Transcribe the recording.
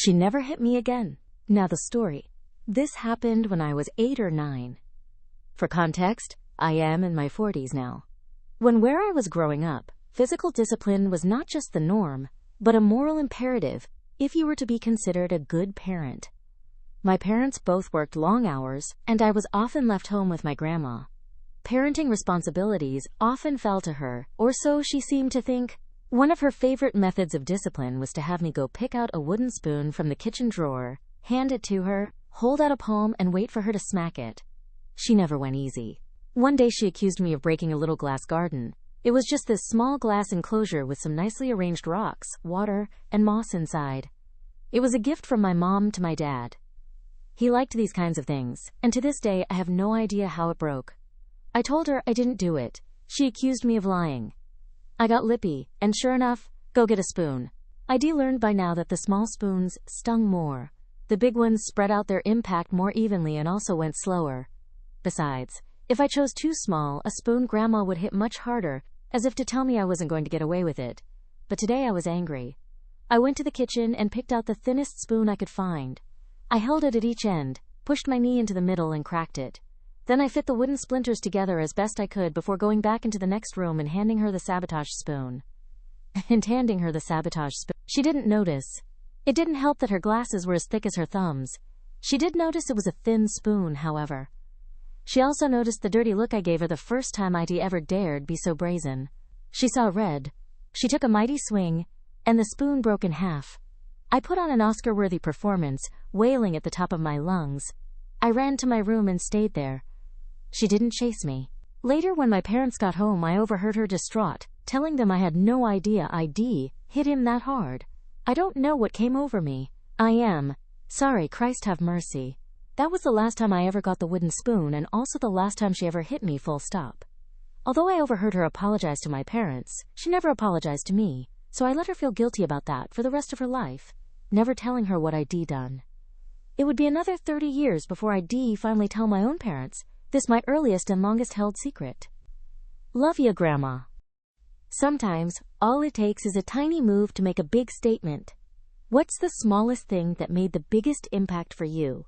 She never hit me again. Now the story. This happened when I was 8 or 9. For context, I am in my 40s now. Where I was growing up, physical discipline was not just the norm, but a moral imperative if you were to be considered a good parent. My parents both worked long hours, and I was often left home with my grandma. Parenting responsibilities often fell to her, or so she seemed to think. One of her favorite methods of discipline was to have me go pick out a wooden spoon from the kitchen drawer, hand it to her, hold out a palm, and wait for her to smack it. She never went easy. One day she accused me of breaking a little glass garden. It was just this small glass enclosure with some nicely arranged rocks, water, and moss inside. It was a gift from my mom to my dad. He liked these kinds of things, and to this day I have no idea how it broke. I told her I didn't do it. She accused me of lying. I got lippy, and sure enough, go get a spoon. I'd learned by now that the small spoons stung more. The big ones spread out their impact more evenly and also went slower. Besides, if I chose too small a spoon, Grandma would hit much harder, as if to tell me I wasn't going to get away with it. But today I was angry. I went to the kitchen and picked out the thinnest spoon I could find. I held it at each end, pushed my knee into the middle and cracked it. Then I fit the wooden splinters together as best I could before going back into the next room and handing her the sabotage spoon. She didn't notice. It didn't help that her glasses were as thick as her thumbs. She did notice it was a thin spoon, however. She also noticed the dirty look I gave her the first time I'd ever dared be so brazen. She saw red. She took a mighty swing, and the spoon broke in half. I put on an Oscar-worthy performance, wailing at the top of my lungs. I ran to my room and stayed there. She didn't chase me. Later, when my parents got home, I overheard her distraught, telling them I had no idea I'd hit him that hard. I don't know what came over me. I am sorry, Christ have mercy. That was the last time I ever got the wooden spoon, and also the last time she ever hit me, full stop. Although I overheard her apologize to my parents, she never apologized to me, so I let her feel guilty about that for the rest of her life, never telling her what I'd done. It would be another 30 years before I'd finally tell my own parents, this my earliest and longest held secret. Love ya, Grandma. Sometimes, all it takes is a tiny move to make a big statement. What's the smallest thing that made the biggest impact for you?